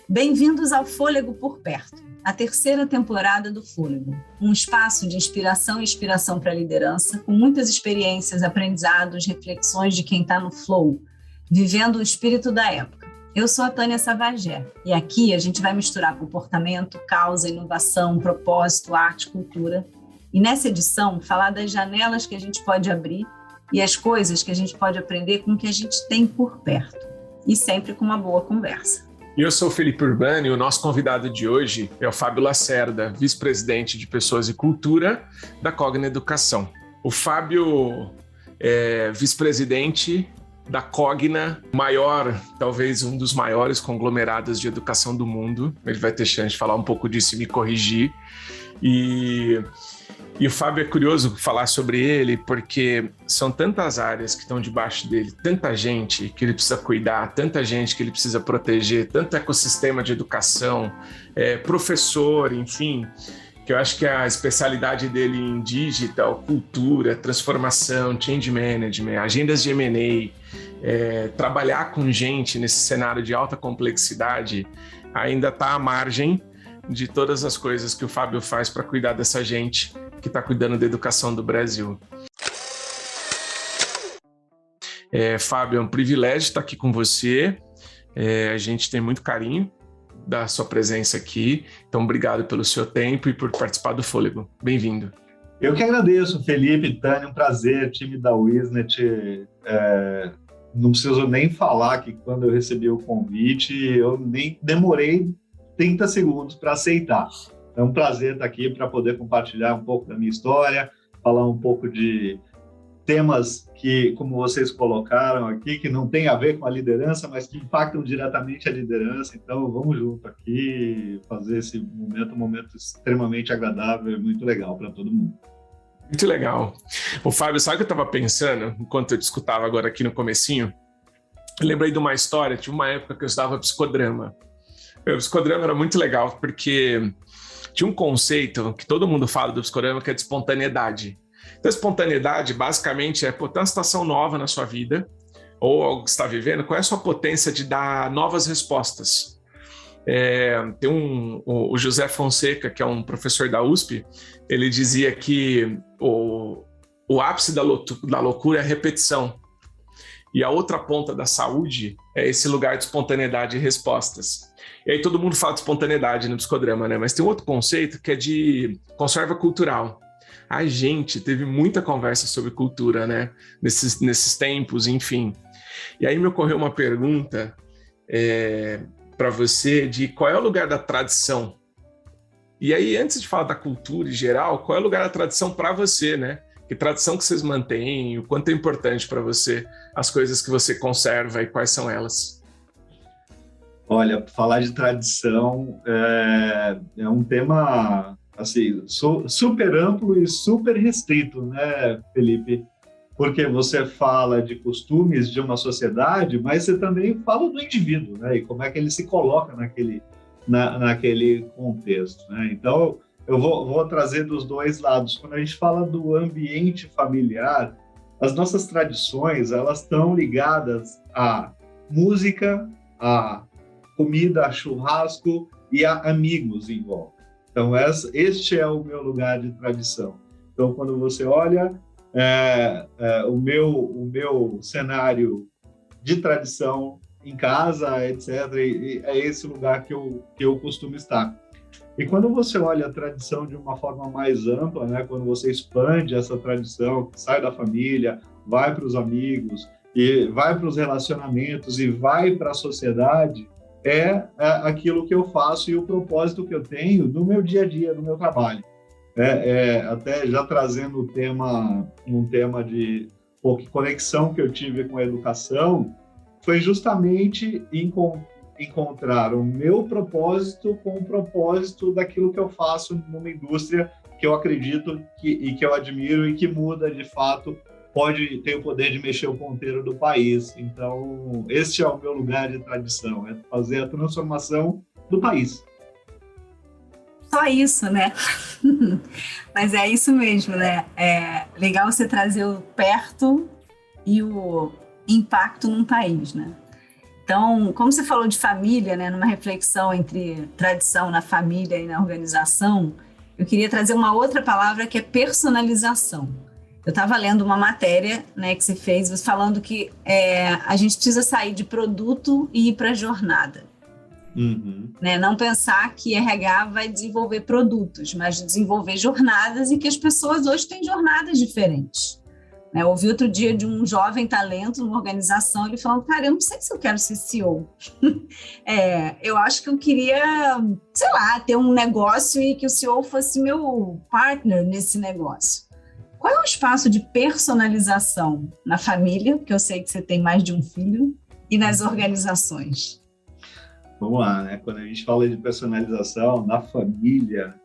Bem-vindos ao Fôlego por Perto, a terceira temporada do Fôlego, um espaço de inspiração e inspiração para a liderança, com muitas experiências, aprendizados, reflexões de quem está no flow, vivendo o espírito da época. Eu sou a Tânia Savagé e aqui a gente vai misturar comportamento, causa, inovação, propósito, arte, cultura. E nessa edição, falar das janelas que a gente pode abrir e as coisas que a gente pode aprender com o que a gente tem por perto. E sempre com uma boa conversa. Eu sou o Felipe Urbano e o nosso convidado de hoje é o Fábio Lacerda, vice-presidente de Pessoas e Cultura da Cogna Educação. O Fábio é vice-presidente da Cogna, maior, talvez um dos maiores conglomerados de educação do mundo. Ele vai ter chance de falar um pouco disso e me corrigir. E o Fábio é curioso falar sobre ele porque são tantas áreas que estão debaixo dele, tanta gente que ele precisa cuidar, tanta gente que ele precisa proteger, tanto ecossistema de educação, professor, enfim, que eu acho que a especialidade dele em digital, cultura, transformação, change management, agendas de M&A, trabalhar com gente nesse cenário de alta complexidade ainda está à margem de todas as coisas que o Fábio faz para cuidar dessa gente que está cuidando da educação do Brasil. Fábio, é um privilégio estar aqui com você. A gente tem muito carinho da sua presença aqui. Então, obrigado pelo seu tempo e por participar do Fôlego. Bem-vindo. Eu que agradeço, Felipe e Tânia, um prazer, time da Wisnet. Não preciso nem falar que quando eu recebi o convite, eu nem demorei 30 segundos para aceitar. É um prazer estar aqui para poder compartilhar um pouco da minha história, falar um pouco de temas que, como vocês colocaram aqui, que não tem a ver com a liderança, mas que impactam diretamente a liderança. Então, vamos junto aqui fazer esse momento um momento extremamente agradável e muito legal para todo mundo. Muito legal. O Fábio, sabe o que eu estava pensando enquanto eu te escutava agora aqui no comecinho? Eu lembrei de uma história, tinha uma época que eu estudava psicodrama. O psicodrama era muito legal porque tinha um conceito que todo mundo fala do psicodrama que é de espontaneidade. Então, a espontaneidade basicamente é ter uma situação nova na sua vida ou algo que você está vivendo, qual é a sua potência de dar novas respostas. Tem o José Fonseca, que é um professor da USP, ele dizia que o ápice da loucura é a repetição. E a outra ponta da saúde é esse lugar de espontaneidade e respostas. E aí todo mundo fala de espontaneidade no psicodrama, né? Mas tem um outro conceito que é de conserva cultural. A gente teve muita conversa sobre cultura, né? Nesses tempos, enfim. E aí me ocorreu uma pergunta para você de qual é o lugar da tradição. E aí, antes de falar da cultura em geral, qual é o lugar da tradição para você, né? Que tradição que vocês mantêm, o quanto é importante para você as coisas que você conserva e quais são elas? Olha, falar de tradição é um tema assim, super amplo e super restrito, né, Felipe? Porque você fala de costumes de uma sociedade, mas você também fala do indivíduo, né? E como é que ele se coloca naquele contexto, né? Então, eu vou trazer dos dois lados. Quando a gente fala do ambiente familiar, as nossas tradições, elas estão ligadas à música, à comida, a churrasco e a amigos em volta. Então, este é o meu lugar de tradição. Então, quando você olha o meu cenário de tradição em casa, etc., é esse lugar que eu costumo estar. E quando você olha a tradição de uma forma mais ampla, né, quando você expande essa tradição, sai da família, vai para os amigos, e vai para os relacionamentos e vai para a sociedade, é aquilo que eu faço e o propósito que eu tenho no meu dia a dia, no meu trabalho. Até já trazendo um tema de conexão que eu tive com a educação, foi justamente encontrar o meu propósito com o propósito daquilo que eu faço numa indústria que eu acredito e que eu admiro e que muda de fato, tem o poder de mexer o ponteiro do país. Então, este é o meu lugar de tradição, é fazer a transformação do país. Só isso, né? Mas é isso mesmo, né? É legal você trazer o perto e o impacto num país, né? Então, como você falou de família, né, numa reflexão entre tradição na família e na organização, eu queria trazer uma outra palavra que é personalização. Eu estava lendo uma matéria, né, que você fez falando que a gente precisa sair de produto e ir para a jornada. Uhum. Né? Não pensar que RH vai desenvolver produtos, mas desenvolver jornadas, e que as pessoas hoje têm jornadas diferentes. Né? Eu ouvi outro dia de um jovem talento numa organização, ele falando, cara, eu não sei se eu quero ser CEO. Eu acho que eu queria, sei lá, ter um negócio e que o CEO fosse meu partner nesse negócio. Qual é o espaço de personalização na família, que eu sei que você tem mais de um filho, e nas organizações? Vamos lá, né? Quando a gente fala de personalização na família,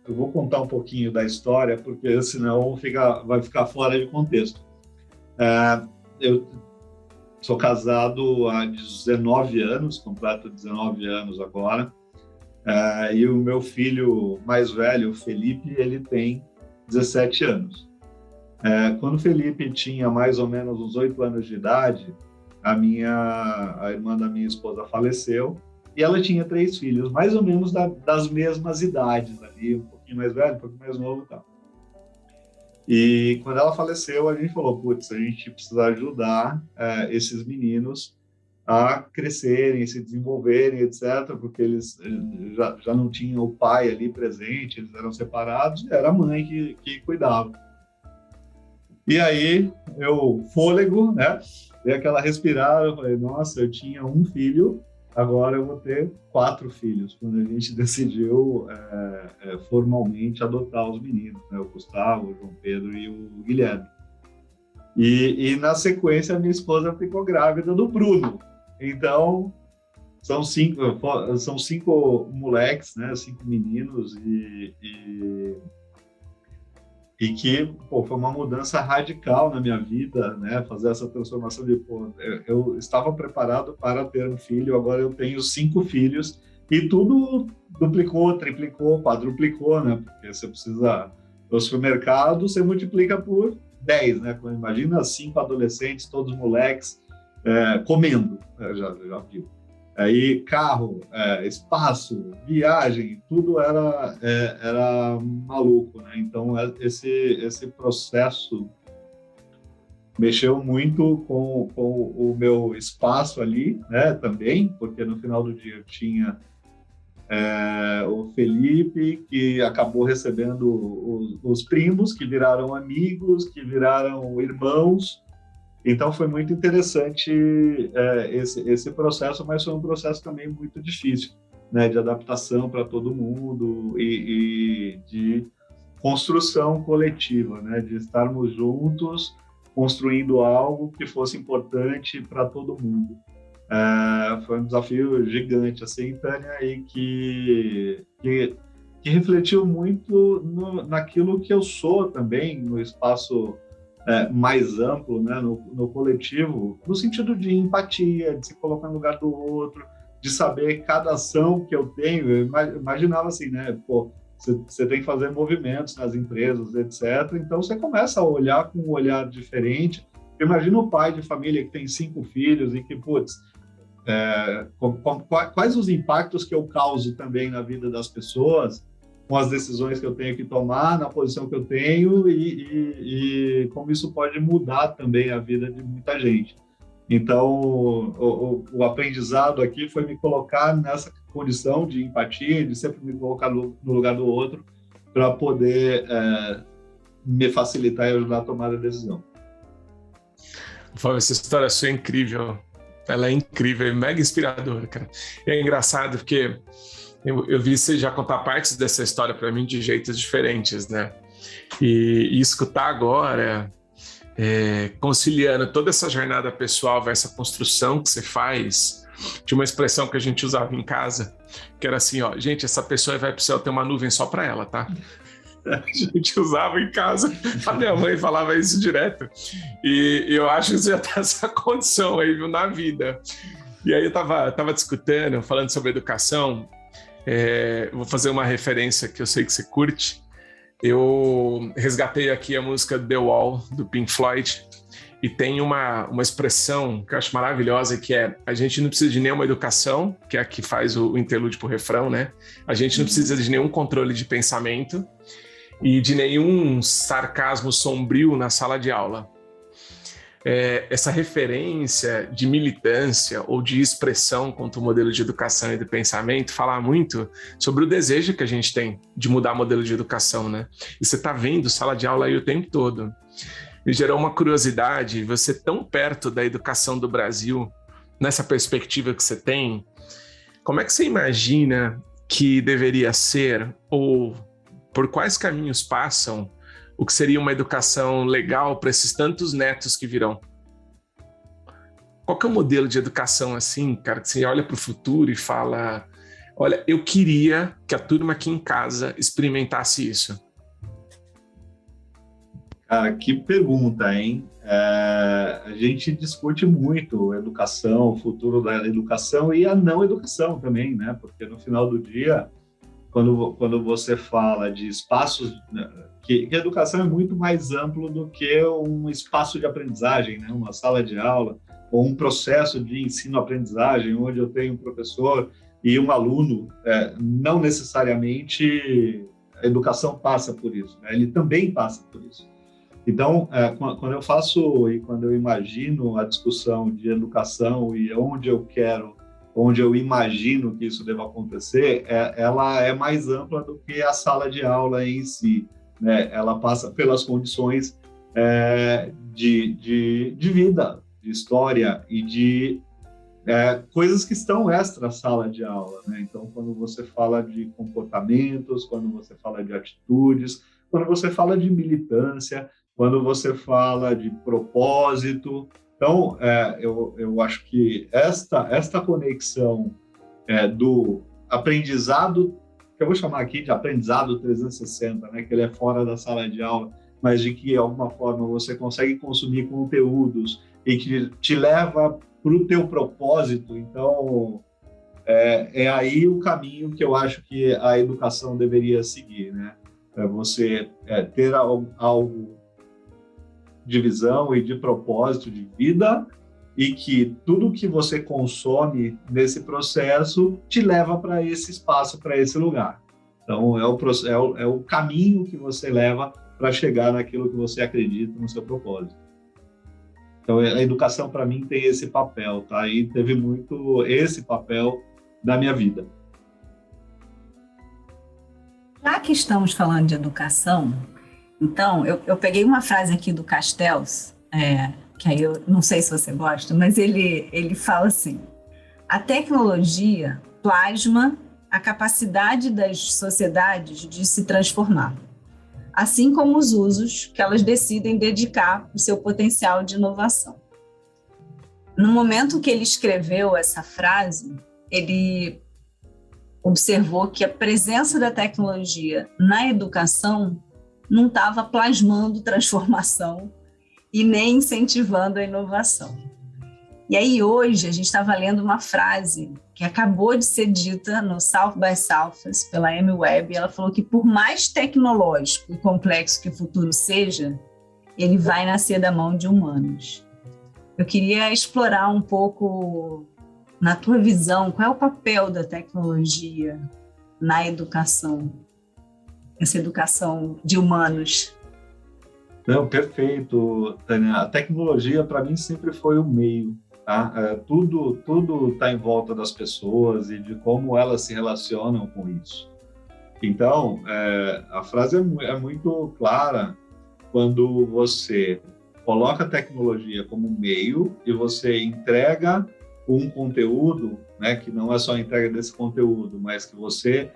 eu vou contar um pouquinho da história, porque senão vai ficar fora de contexto. Eu sou casado há 19 anos, completo 19 anos agora, e o meu filho mais velho, o Felipe, ele tem 17 anos. Quando o Felipe tinha mais ou menos uns 8 anos de idade, a irmã da minha esposa faleceu, e ela tinha 3 filhos, mais ou menos das mesmas idades ali, um pouquinho mais velho, um pouquinho mais novo e tal. E quando ela faleceu, a gente falou, putz, a gente precisa ajudar esses meninos a crescerem, se desenvolverem, etc., porque eles já não tinham o pai ali presente, eles eram separados, era a mãe que cuidava. E aí, fôlego, né? Dei aquela respirada, eu falei, nossa, eu tinha um filho, agora eu vou ter 4 filhos, quando a gente decidiu formalmente adotar os meninos, né? O Gustavo, o João Pedro e o Guilherme. E na sequência, a minha esposa ficou grávida do Bruno. Então, são 5 moleques, né? 5 meninos, e que foi uma mudança radical na minha vida, né? Fazer essa transformação de, eu estava preparado para ter um filho, agora eu tenho 5 filhos, e tudo duplicou, triplicou, quadruplicou, né? Porque você precisa, no supermercado, você multiplica por 10, né? Imagina 5 adolescentes, todos moleques, comendo, já viu. Aí carro, espaço, viagem, tudo era maluco, né? Então esse processo mexeu muito com o meu espaço ali, né? Também, porque no final do dia eu tinha o Felipe, que acabou recebendo os primos, que viraram amigos, que viraram irmãos. Então, foi muito interessante esse processo, mas foi um processo também muito difícil, né, de adaptação para todo mundo e de construção coletiva, né, de estarmos juntos construindo algo que fosse importante para todo mundo. Foi um desafio gigante, assim, Tânia, e que refletiu muito naquilo que eu sou também, no espaço mais amplo, né, no coletivo, no sentido de empatia, de se colocar no lugar do outro, de saber cada ação que eu tenho. Eu imaginava assim, né, você tem que fazer movimentos nas empresas, etc. Então você começa a olhar com um olhar diferente. Imagina o pai de família que tem 5 filhos e que, quais os impactos que eu causo também na vida das pessoas, com as decisões que eu tenho que tomar, na posição que eu tenho e como isso pode mudar também a vida de muita gente. Então, o aprendizado aqui foi me colocar nessa condição de empatia, de sempre me colocar no lugar do outro, para poder me facilitar e ajudar a tomar a decisão. Fábio, essa história sua é incrível. Ela é incrível, é mega inspiradora, cara. É engraçado porque eu vi você já contar partes dessa história para mim de jeitos diferentes, né? E escutar agora, conciliando toda essa jornada pessoal versus a construção que você faz, tinha uma expressão que a gente usava em casa, que era assim, ó, gente, essa pessoa vai pro céu ter uma nuvem só para ela, tá? A gente usava em casa, a minha mãe falava isso direto, e eu acho que você já tá nessa condição aí, viu, na vida. E aí eu tava discutindo, falando sobre educação. Vou fazer uma referência que eu sei que você curte. Eu resgatei aqui a música The Wall, do Pink Floyd, e tem uma expressão que eu acho maravilhosa, que é: a gente não precisa de nenhuma educação, que é a que faz o interlúdio pro refrão, né? A gente não precisa de nenhum controle de pensamento e de nenhum sarcasmo sombrio na sala de aula. Essa referência de militância ou de expressão contra o modelo de educação e de pensamento fala muito sobre o desejo que a gente tem de mudar o modelo de educação, né? E você está vendo sala de aula aí o tempo todo. Me gerou uma curiosidade, você tão perto da educação do Brasil, nessa perspectiva que você tem, como é que você imagina que deveria ser, ou por quais caminhos passam, o que seria uma educação legal para esses tantos netos que virão? Qual que é o modelo de educação assim, cara, que você olha para o futuro e fala: olha, eu queria que a turma aqui em casa experimentasse isso? Cara, que pergunta, hein? A gente discute muito educação, o futuro da educação e a não educação também, né? Porque no final do dia, quando você fala de espaços, que educação é muito mais amplo do que um espaço de aprendizagem, né? Uma sala de aula ou um processo de ensino-aprendizagem, onde eu tenho um professor e um aluno, não necessariamente a educação passa por isso, né? Ele também passa por isso. Então, quando eu faço e quando eu imagino a discussão de educação e onde eu imagino que isso deva acontecer, ela é mais ampla do que a sala de aula em si, né? Ela passa pelas condições de vida, de história e de coisas que estão extra sala de aula, né? Então, quando você fala de comportamentos, quando você fala de atitudes, quando você fala de militância, quando você fala de propósito. Então, eu acho que esta conexão do aprendizado, que eu vou chamar aqui de aprendizado 360, né, que ele é fora da sala de aula, mas de que, de alguma forma, você consegue consumir conteúdos e que te leva para o teu propósito. Então, é aí o caminho que eu acho que a educação deveria seguir, né? Você ter algo de visão e de propósito de vida, e que tudo que você consome nesse processo te leva para esse espaço, para esse lugar. Então, é o caminho que você leva para chegar naquilo que você acredita, no seu propósito. Então, a educação, para mim, tem esse papel, tá? E teve muito esse papel na minha vida. Já que estamos falando de educação, então, eu peguei uma frase aqui do Castells, que aí eu não sei se você gosta, mas ele fala assim: a tecnologia plasma a capacidade das sociedades de se transformar, assim como os usos que elas decidem dedicar o seu potencial de inovação. No momento que ele escreveu essa frase, ele observou que a presença da tecnologia na educação não estava plasmando transformação e nem incentivando a inovação. E aí hoje a gente estava lendo uma frase que acabou de ser dita no South by Southwest pela Amy Webb, e ela falou que por mais tecnológico e complexo que o futuro seja, ele vai nascer da mão de humanos. Eu queria explorar um pouco, na tua visão, qual é o papel da tecnologia na educação, essa educação de humanos. Não, perfeito, Tânia. A tecnologia, para mim, sempre foi o meio, tá? Tudo está em volta das pessoas e de como elas se relacionam com isso. Então, a frase é muito clara quando você coloca a tecnologia como meio e você entrega um conteúdo, né, que não é só a entrega desse conteúdo, mas que você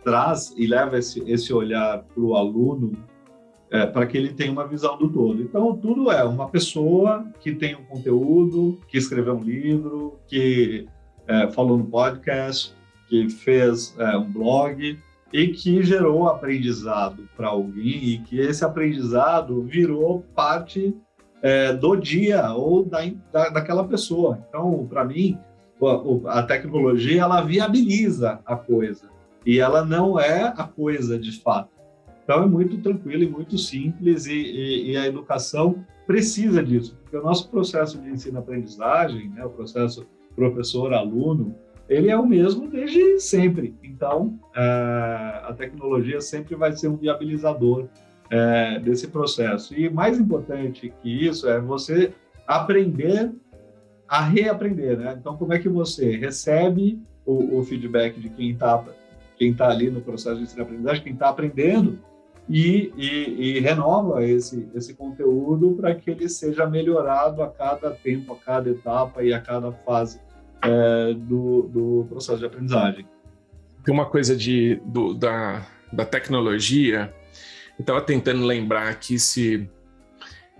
traz e leva esse olhar para o aluno, para que ele tenha uma visão do todo. Então, tudo é uma pessoa que tem um conteúdo, que escreveu um livro, que falou no podcast, que fez um blog e que gerou aprendizado para alguém, e que esse aprendizado virou parte do dia ou daquela pessoa. Então, para mim, a tecnologia, ela viabiliza a coisa, e ela não é a coisa de fato. Então, é muito tranquilo e muito simples, e a educação precisa disso, porque o nosso processo de ensino-aprendizagem, né, o processo professor-aluno, ele é o mesmo desde sempre. Então, a tecnologia sempre vai ser um viabilizador desse processo. E mais importante que isso é você aprender a reaprender, né? Então, como é que você recebe o feedback de quem tá ali no processo de ensino-aprendizagem, quem está aprendendo, e renova esse conteúdo para que ele seja melhorado a cada tempo, a cada etapa e a cada fase do processo de aprendizagem. Tem uma coisa da tecnologia, eu estava tentando lembrar aqui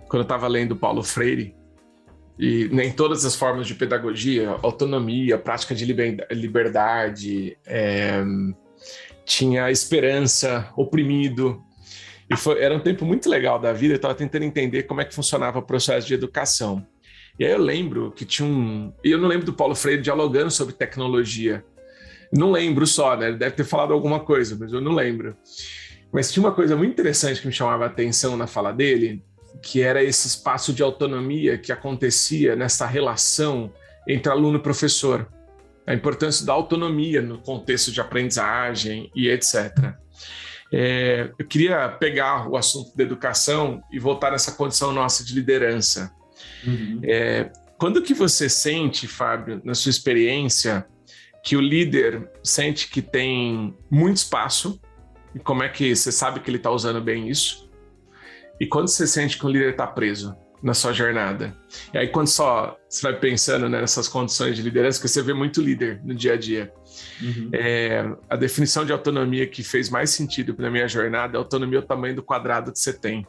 quando eu estava lendo Paulo Freire, e nem todas as formas de pedagogia, autonomia, prática de liberdade, tinha esperança, oprimido. E era um tempo muito legal da vida, eu estava tentando entender como é que funcionava o processo de educação. E aí eu lembro que e eu não lembro do Paulo Freire dialogando sobre tecnologia. Não lembro só, né? Ele deve ter falado alguma coisa, mas eu não lembro. Mas tinha uma coisa muito interessante que me chamava a atenção na fala dele, que era esse espaço de autonomia que acontecia nessa relação entre aluno e professor. A importância da autonomia no contexto de aprendizagem e etc. Eu queria pegar o assunto da educação e voltar nessa condição nossa de liderança. Uhum. Quando que você sente, Fábio, na sua experiência, que o líder sente que tem muito espaço, e como é que você sabe que ele está usando bem isso? E quando você sente que o líder está preso na sua jornada? E aí quando só você vai pensando, né, nessas condições de liderança, que você vê muito líder no dia a dia. Uhum. A definição de autonomia que fez mais sentido para a minha jornada é autonomia o tamanho do quadrado que você tem.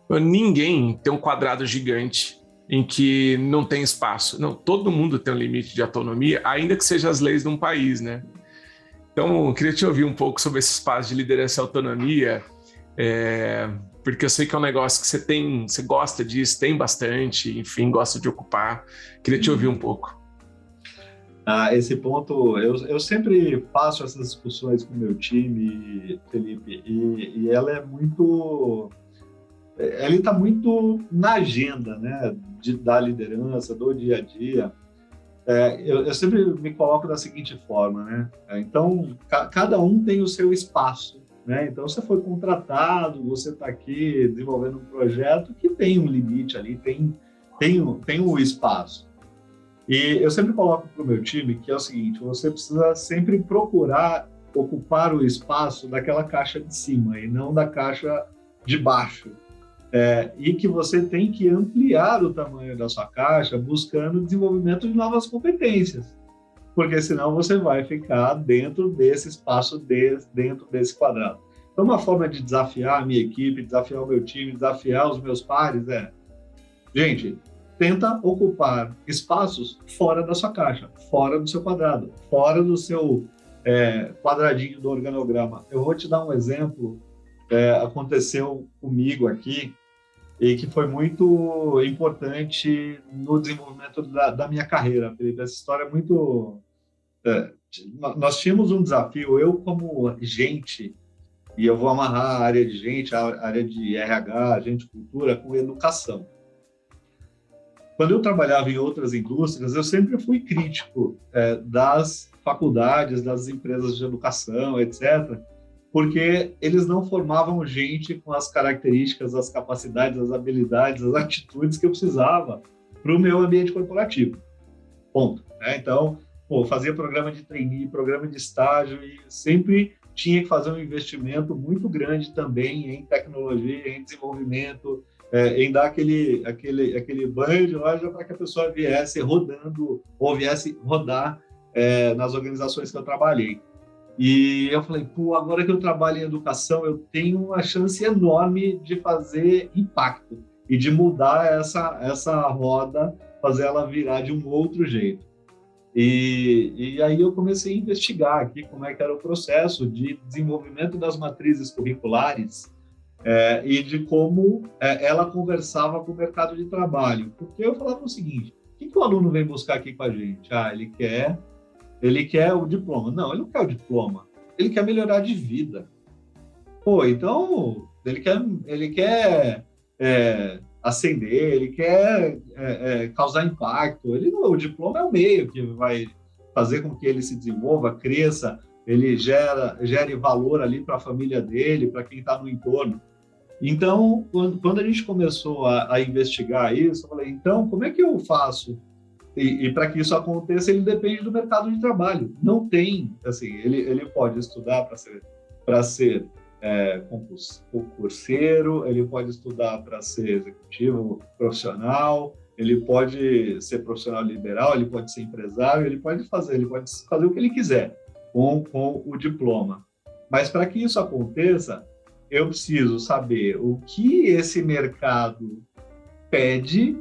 Ninguém tem um quadrado gigante em que não tem espaço. Não, todo mundo tem um limite de autonomia, ainda que seja as leis de um país, né? Então, eu queria te ouvir um pouco sobre esse espaço de liderança e autonomia, porque eu sei que é um negócio que você gosta disso, tem bastante, enfim, gosta de ocupar. Queria te ouvir um pouco. Esse ponto, eu sempre faço essas discussões com o meu time, Felipe, e ela é muito... Ele está muito na agenda, né, da liderança, do dia a dia. Eu sempre me coloco da seguinte forma, né? Então, cada um tem o seu espaço, né? Então, você foi contratado, você está aqui desenvolvendo um projeto que tem um limite ali, tem um espaço. E eu sempre coloco para o meu time que é o seguinte: você precisa sempre procurar ocupar o espaço daquela caixa de cima e não da caixa de baixo. E que você tem que ampliar o tamanho da sua caixa buscando o desenvolvimento de novas competências, porque senão você vai ficar dentro desse espaço, dentro desse quadrado. Então, uma forma de desafiar a minha equipe, desafiar o meu time, desafiar os meus pares gente, tenta ocupar espaços fora da sua caixa, fora do seu quadrado, fora do seu quadradinho do organograma. Eu vou te dar um exemplo, aconteceu comigo aqui, e que foi muito importante no desenvolvimento da minha carreira, Felipe. Essa história é muito... nós tínhamos um desafio, eu como gente, e eu vou amarrar a área de gente, a área de RH, gente de cultura, com educação. Quando eu trabalhava em outras indústrias, eu sempre fui crítico das faculdades, das empresas de educação, etc., porque eles não formavam gente com as características, as capacidades, as habilidades, as atitudes que eu precisava para o meu ambiente corporativo. Ponto. Então, fazia programa de trainee, programa de estágio, e sempre tinha que fazer um investimento muito grande também em tecnologia, em desenvolvimento, em dar aquele banho de loja para que a pessoa viesse rodando ou viesse rodar nas organizações que eu trabalhei. E eu falei, agora que eu trabalho em educação, eu tenho uma chance enorme de fazer impacto e de mudar essa roda, fazer ela virar de um outro jeito. E aí eu comecei a investigar aqui como é que era o processo de desenvolvimento das matrizes curriculares e de como ela conversava com o mercado de trabalho. Porque eu falava o seguinte: o que o aluno vem buscar aqui com a gente? Ele quer o diploma. Não, ele não quer o diploma. Ele quer melhorar de vida. Pô, então ele quer ascender, ele quer causar impacto. O diploma é o meio que vai fazer com que ele se desenvolva, cresça, ele gere valor ali para a família dele, para quem está no entorno. Então, quando a gente começou a investigar isso, eu falei, então, como é que eu faço? E para que isso aconteça, ele depende do mercado de trabalho. Não tem, assim, ele pode estudar para ser concurseiro, ele pode estudar para ser executivo profissional, ele pode ser profissional liberal, ele pode ser empresário, ele pode fazer o que ele quiser com o diploma. Mas para que isso aconteça, eu preciso saber o que esse mercado pede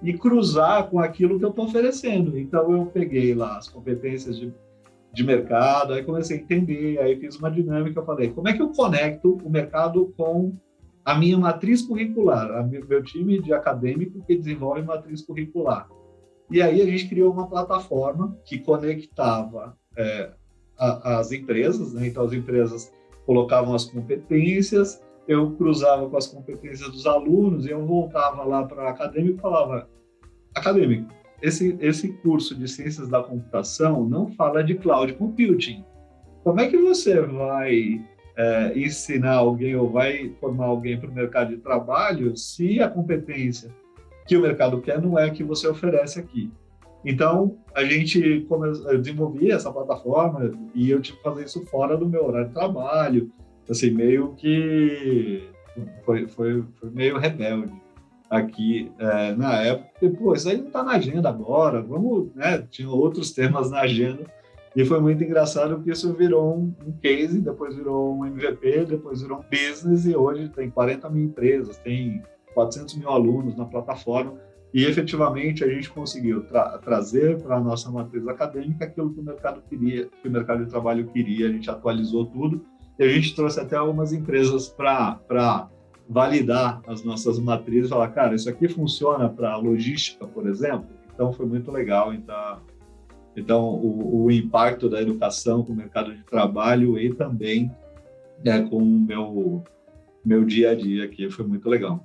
e cruzar com aquilo que eu estou oferecendo. Então, eu peguei lá as competências de mercado, aí comecei a entender, aí fiz uma dinâmica, eu falei, como é que eu conecto o mercado com a minha matriz curricular, meu time de acadêmico que desenvolve matriz curricular. E aí a gente criou uma plataforma que conectava as empresas, né? Então as empresas colocavam as competências, eu cruzava com as competências dos alunos e eu voltava lá para o acadêmico e falava, acadêmico, esse curso de ciências da computação não fala de cloud computing. Como é que você vai ensinar alguém ou vai formar alguém para o mercado de trabalho se a competência que o mercado quer não é a que você oferece aqui? Então, eu desenvolvi essa plataforma e eu tive que fazer isso fora do meu horário de trabalho, assim, meio que foi meio rebelde aqui na época, porque, pô, isso aí não está na agenda agora, vamos, né? Tinha outros temas na agenda e foi muito engraçado porque isso virou um case, depois virou um MVP, depois virou um business e hoje tem 40 mil empresas, tem 400 mil alunos na plataforma. E, efetivamente, a gente conseguiu trazer para a nossa matriz acadêmica aquilo que o mercado queria, que o mercado de trabalho queria. A gente atualizou tudo e a gente trouxe até algumas empresas para validar as nossas matrizes e falar, cara, isso aqui funciona para logística, por exemplo? Então, foi muito legal. Então o impacto da educação com o mercado de trabalho e também com o meu dia a dia aqui foi muito legal.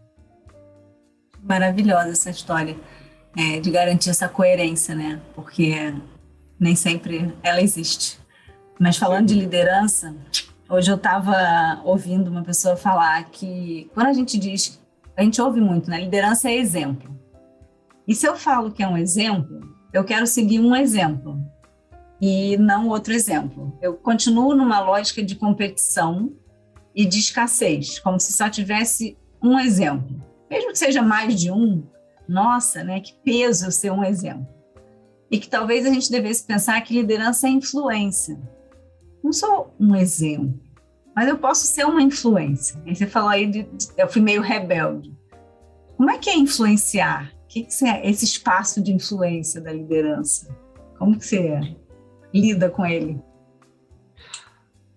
Maravilhosa essa história de garantir essa coerência, né? Porque nem sempre ela existe. Mas falando de liderança, hoje eu estava ouvindo uma pessoa falar que quando a gente ouve muito, né? Liderança é exemplo. E se eu falo que é um exemplo, eu quero seguir um exemplo e não outro exemplo. Eu continuo numa lógica de competição e de escassez, como se só tivesse um exemplo. Mesmo que seja mais de um, nossa, né, que peso eu ser um exemplo. E que talvez a gente devesse pensar que liderança é influência. Não sou um exemplo, mas eu posso ser uma influência. E você falou aí, eu fui meio rebelde. Como é que é influenciar? O que é esse espaço de influência da liderança? Como que você lida com ele?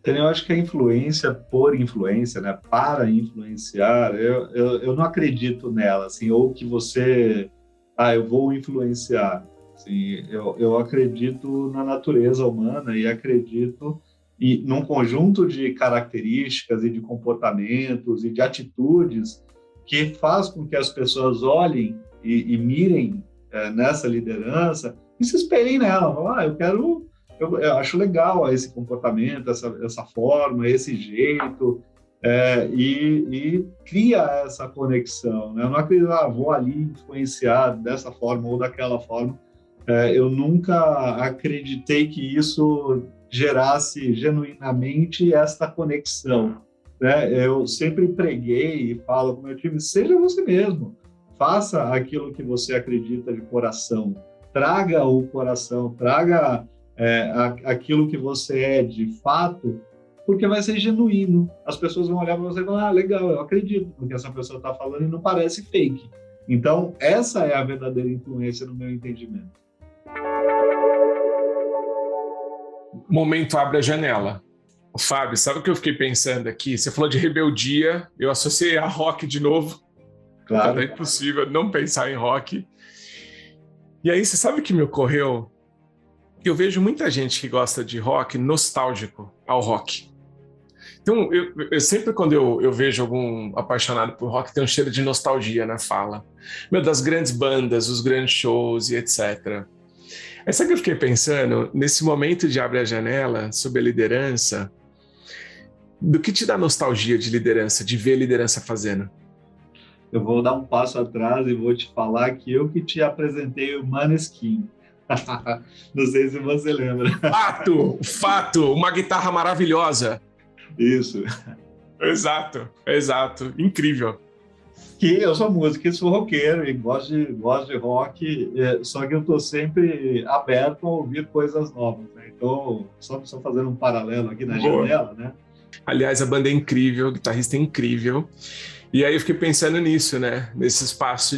Eu acho que a influência por influência, né, para influenciar, eu não acredito nela, assim, ou que você, eu vou influenciar. Assim, eu acredito na natureza humana e acredito num conjunto de características e de comportamentos e de atitudes que faz com que as pessoas olhem e mirem nessa liderança e se espelhem nela. Eu acho legal esse comportamento, essa forma, esse jeito, e cria essa conexão. Né? Eu não acredito, vou ali influenciar dessa forma ou daquela forma. Eu nunca acreditei que isso gerasse genuinamente esta conexão. Né? Eu sempre preguei e falo para o meu time, seja você mesmo, faça aquilo que você acredita de coração, traga o coração, traga aquilo que você é de fato, porque vai ser genuíno. As pessoas vão olhar para você e falar, legal, eu acredito no que essa pessoa está falando e não parece fake. Então, essa é a verdadeira influência no meu entendimento. Momento abre a janela. Fábio, sabe o que eu fiquei pensando aqui? Você falou de rebeldia, eu associei a rock de novo. Claro. É impossível não pensar em rock. E aí, você sabe o que me ocorreu? Eu vejo muita gente que gosta de rock nostálgico ao rock. Então, eu sempre quando eu vejo algum apaixonado por rock, tem um cheiro de nostalgia na fala. Das grandes bandas, os grandes shows e etc. Aí sabe que eu fiquei pensando, nesse momento de Abre a Janela, sobre a liderança, do que te dá nostalgia de liderança, de ver a liderança fazendo? Eu vou dar um passo atrás e vou te falar que eu que te apresentei o Maneskin. Não sei se você lembra. Fato, uma guitarra maravilhosa. Isso. Exato, incrível. Que eu sou músico e sou roqueiro e gosto de rock, só que eu estou sempre aberto a ouvir coisas novas, né? Então, só fazendo um paralelo aqui na janela, né? Aliás, a banda é incrível, o guitarrista é incrível. E aí eu fiquei pensando nisso, né? Nesse espaço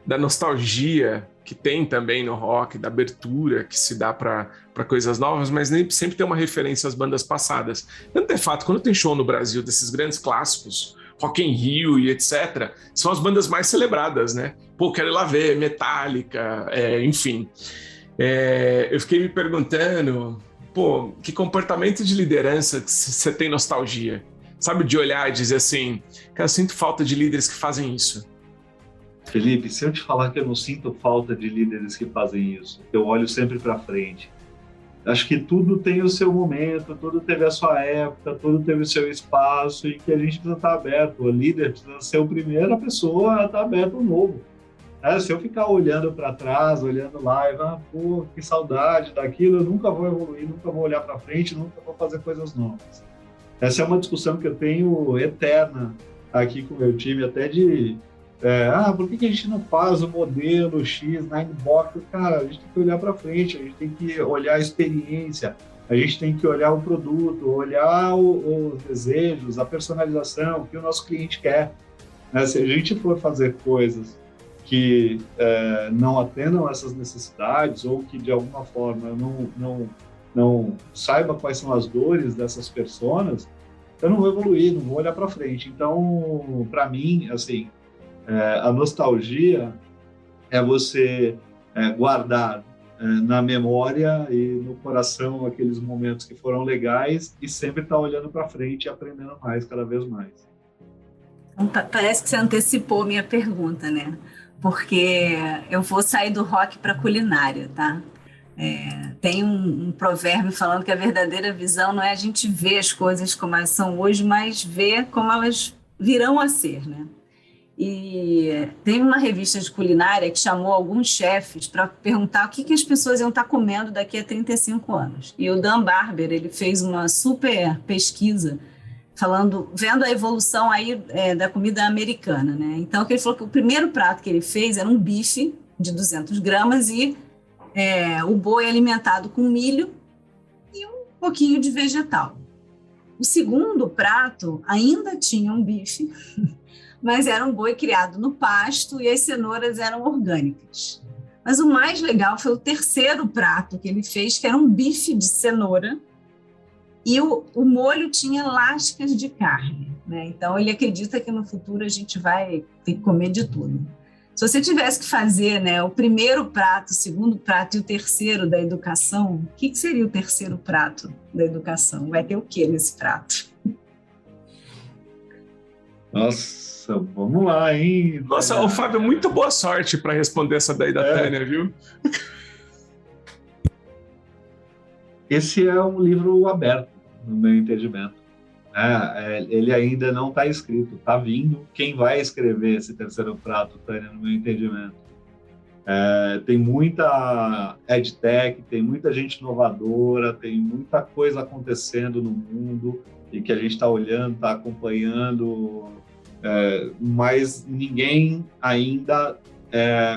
da nostalgia que tem também no rock, da abertura que se dá para coisas novas, mas nem sempre tem uma referência às bandas passadas. Tanto é fato, quando tem show no Brasil desses grandes clássicos, Rock in Rio e etc., são as bandas mais celebradas, né? Pô, quero ir lá ver, Metallica, enfim. Eu fiquei me perguntando, pô, que comportamento de liderança você tem nostalgia? Sabe, de olhar e dizer assim, cara, eu sinto falta de líderes que fazem isso. Felipe, se eu te falar que eu não sinto falta de líderes que fazem isso, eu olho sempre para frente. Acho que tudo tem o seu momento, tudo teve a sua época, tudo teve o seu espaço e que a gente precisa estar aberto. O líder precisa ser a primeira pessoa a estar aberto ao novo. Se eu ficar olhando para trás, olhando lá, pô, que saudade daquilo, eu nunca vou evoluir, nunca vou olhar para frente, nunca vou fazer coisas novas. Essa é uma discussão que eu tenho eterna aqui com o meu time, até de por que a gente não faz o modelo X, Ninebox? Cara, a gente tem que olhar para frente, a gente tem que olhar a experiência, a gente tem que olhar o produto, olhar os desejos, a personalização, o que o nosso cliente quer. Se a gente for fazer coisas que não atendam essas necessidades ou que de alguma forma não saiba quais são as dores dessas pessoas, eu não vou evoluir, não vou olhar para frente. Então, para mim, assim, a nostalgia é você guardar na memória e no coração aqueles momentos que foram legais e sempre estar olhando para frente e aprendendo mais, cada vez mais. Parece que você antecipou minha pergunta, né? Porque eu vou sair do rock para culinária, tá? Tem um provérbio falando que a verdadeira visão não é a gente ver as coisas como elas são hoje, mas ver como elas virão a ser, né? E tem uma revista de culinária que chamou alguns chefes para perguntar o que as pessoas iam estar comendo daqui a 35 anos. E o Dan Barber, ele fez uma super pesquisa vendo a evolução aí da comida americana, né? Então, ele falou que o primeiro prato que ele fez era um bife de 200 gramas e o boi alimentado com milho e um pouquinho de vegetal. O segundo prato ainda tinha um bife, mas era um boi criado no pasto e as cenouras eram orgânicas. Mas o mais legal foi o terceiro prato que ele fez, que era um bife de cenoura, e o molho tinha lascas de carne, né? Então, ele acredita que no futuro a gente vai ter que comer de tudo. Se você tivesse que fazer, né, o primeiro prato, o segundo prato e o terceiro da educação, o que seria o terceiro prato da educação? Vai ter o que nesse prato? Nossa, vamos lá, hein? Nossa, Fábio, muito boa sorte para responder essa daí da Tânia, viu? Esse é um livro aberto, no meu entendimento. Ele ainda não está escrito, está vindo. Quem vai escrever esse terceiro prato, Tânia, no meu entendimento? Tem muita edtech, tem muita gente inovadora, tem muita coisa acontecendo no mundo e que a gente está olhando, está acompanhando, mas ninguém ainda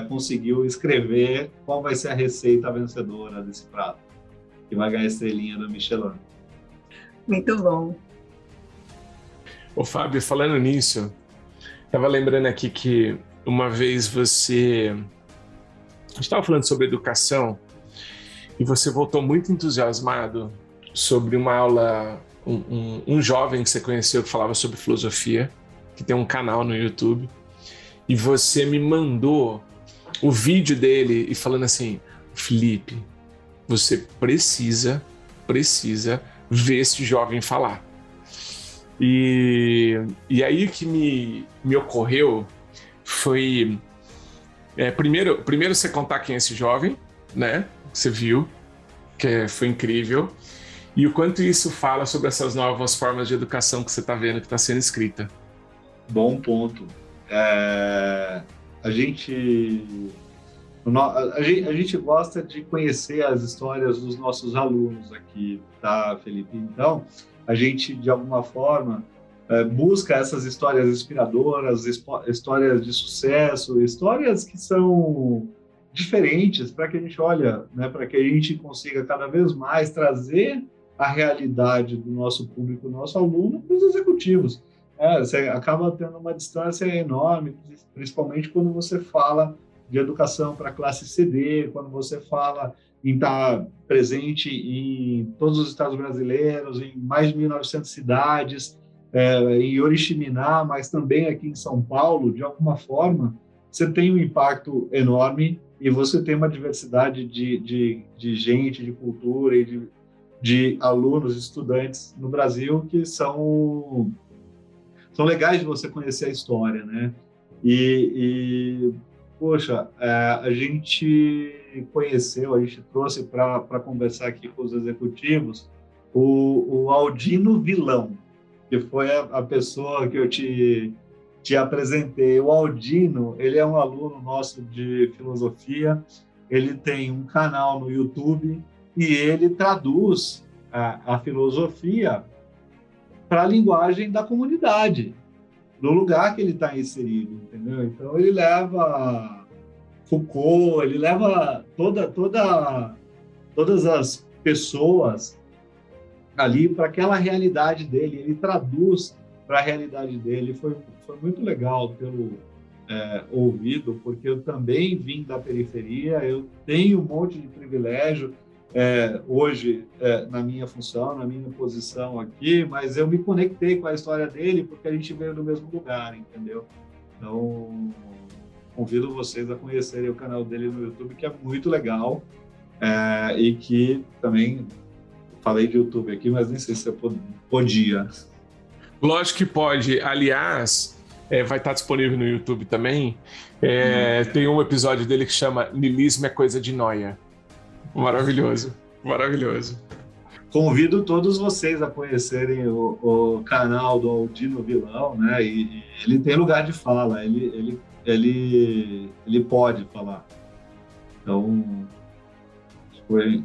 conseguiu escrever qual vai ser a receita vencedora desse prato, que vai ganhar a estrelinha do Michelin. Muito bom. Ô, Fábio, falando nisso, estava lembrando aqui que uma vez a gente estava falando sobre educação e você voltou muito entusiasmado sobre uma aula, um jovem que você conheceu que falava sobre filosofia, que tem um canal no YouTube, e você me mandou o vídeo dele e falando assim, Felipe, você precisa ver esse jovem falar. E aí que me ocorreu foi... primeiro você contar quem é esse jovem, né? Você viu, que foi incrível. E o quanto isso fala sobre essas novas formas de educação que você está vendo que está sendo escrita. Bom ponto. A gente gosta de conhecer as histórias dos nossos alunos aqui, tá, Felipe? Então, a gente, de alguma forma, busca essas histórias inspiradoras, histórias de sucesso, histórias que são diferentes, para que a gente né, para que a gente consiga cada vez mais trazer a realidade do nosso público, do nosso aluno, para os executivos. Você acaba tendo uma distância enorme, principalmente quando você fala de educação para a classe CD, quando você fala em estar presente em todos os estados brasileiros, em mais de 1.900 cidades, em Oriximiná, mas também aqui em São Paulo, de alguma forma, você tem um impacto enorme e você tem uma diversidade de gente, de cultura e de alunos, estudantes no Brasil que são legais de você conhecer a história, né? Poxa, a gente conheceu, a gente trouxe para conversar aqui com os executivos o Aldino Vilão, que foi a pessoa que eu te apresentei. O Aldino, ele é um aluno nosso de filosofia, ele tem um canal no YouTube e ele traduz a filosofia para a linguagem da comunidade, do lugar que ele está inserido, entendeu? Então, ele leva Foucault, ele leva todas as pessoas ali para aquela realidade dele, ele traduz para a realidade dele. Foi muito legal tê-lo ouvido, porque eu também vim da periferia, eu tenho um monte de privilégio hoje na minha função, na minha posição aqui, mas eu me conectei com a história dele porque a gente veio do mesmo lugar, entendeu? Então, convido vocês a conhecerem o canal dele no YouTube, que é muito legal, e que também falei de YouTube aqui, mas nem sei se eu podia. Lógico que pode. Aliás, vai estar disponível no YouTube também. Tem um episódio dele que chama Niilismo é Coisa de Nóia. Maravilhoso, maravilhoso. Convido todos vocês a conhecerem o canal do Aldino Vilão, né? E ele tem lugar de fala, ele pode falar. Então,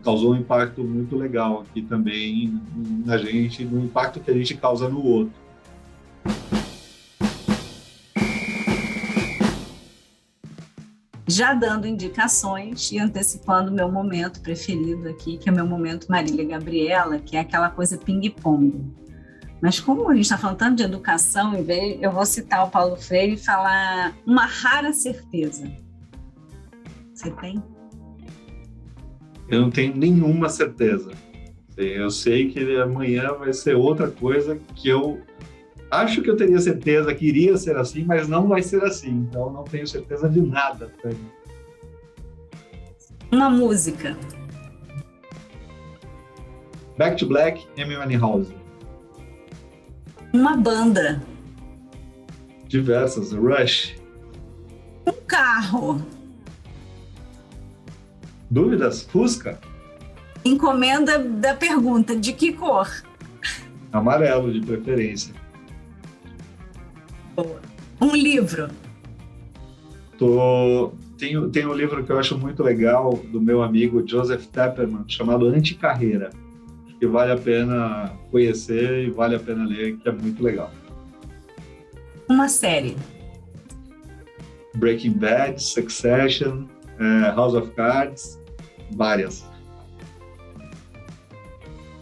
causou um impacto muito legal aqui também na gente, no impacto que a gente causa no outro. Já dando indicações e antecipando o meu momento preferido aqui, que é o meu momento Marília Gabriela, que é aquela coisa ping-pong. Mas como a gente está falando tanto de educação, eu vou citar o Paulo Freire e falar uma rara certeza. Você tem? Eu não tenho nenhuma certeza. Eu sei que amanhã vai ser outra coisa que eu acho que eu teria certeza que iria ser assim, mas não vai ser assim. Então, não tenho certeza de nada. Uma música. Back to Black, Amy Winehouse. Uma banda. Diversas. Rush. Um carro. Dúvidas? Fusca. Encomenda da pergunta. De que cor? Amarelo, de preferência. Um livro. Tem um livro que eu acho muito legal do meu amigo Joseph Tepperman, chamado Anticarreira, que vale a pena conhecer e vale a pena ler, que é muito legal. Uma série. Breaking Bad, Succession, House of Cards, várias.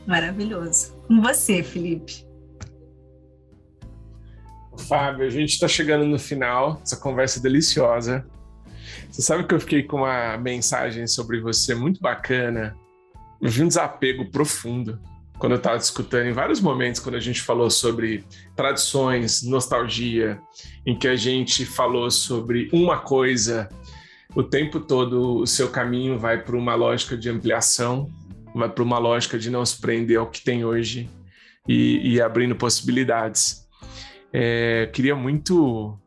Maravilhoso. Com você, Felipe. Fábio, a gente está chegando no final dessa conversa deliciosa. Você sabe que eu fiquei com uma mensagem sobre você muito bacana. Eu vi um desapego profundo quando eu estava discutindo em vários momentos, quando a gente falou sobre tradições, nostalgia, em que a gente falou sobre uma coisa, o tempo todo o seu caminho vai para uma lógica de ampliação, vai para uma lógica de não se prender ao que tem hoje, e abrindo possibilidades. Queria muito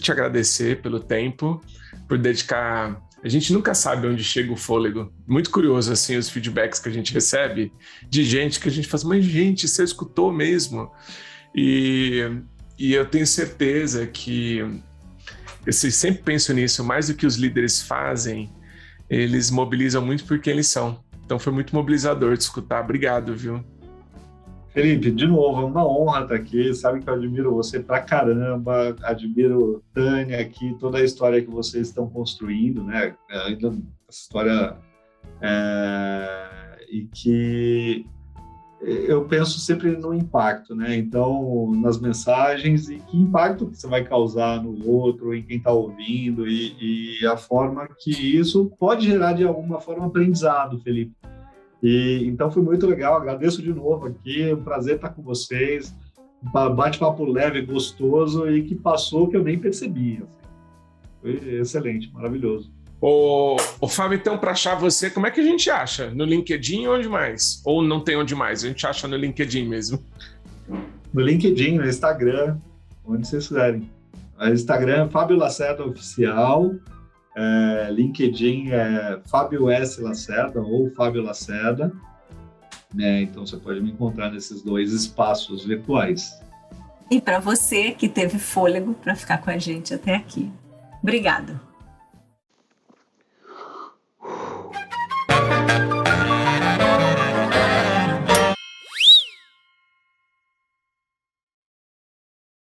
te agradecer pelo tempo, por dedicar. A gente nunca sabe onde chega o fôlego. Muito curioso, assim, os feedbacks que a gente recebe de gente que a gente fala, mas gente, você escutou mesmo? E eu tenho certeza que, eu sempre penso nisso, mais do que os líderes fazem, eles mobilizam muito por quem eles são. Então foi muito mobilizador de escutar. Obrigado, viu? Felipe, de novo, é uma honra estar aqui. Sabe que eu admiro você pra caramba, admiro Tânia aqui, toda a história que vocês estão construindo, né? Ainda essa história e que eu penso sempre no impacto, né? Então, nas mensagens e que impacto que você vai causar no outro, em quem está ouvindo e a forma que isso pode gerar de alguma forma aprendizado, Felipe. Então foi muito legal, agradeço de novo aqui, um prazer estar com vocês, um bate-papo leve, gostoso e que passou que eu nem percebi. Assim. Foi excelente, maravilhoso. Ô Fábio, então, para achar você, como é que a gente acha? No LinkedIn ou onde mais? Ou não tem onde mais? A gente acha no LinkedIn mesmo? No LinkedIn, no Instagram, onde vocês quiserem. O Instagram, Fábio Lacerda Oficial. LinkedIn é Fábio S. Lacerda ou Fábio Lacerda. Então você pode me encontrar nesses 2 espaços virtuais. E para você que teve fôlego para ficar com a gente até aqui. Obrigada.